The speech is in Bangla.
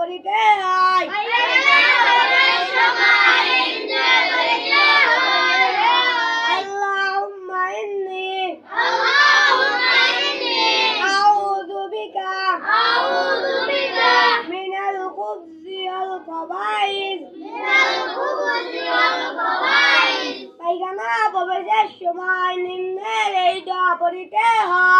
পড়িতে হয় আল্লাহুম্মা ইন্নী আউযু বিকা মিনাল খুবজি ওয়াল খাবাইস পায়খানা প্রবেশের সময় নিম্নের এই দোয়া পড়িতে হয়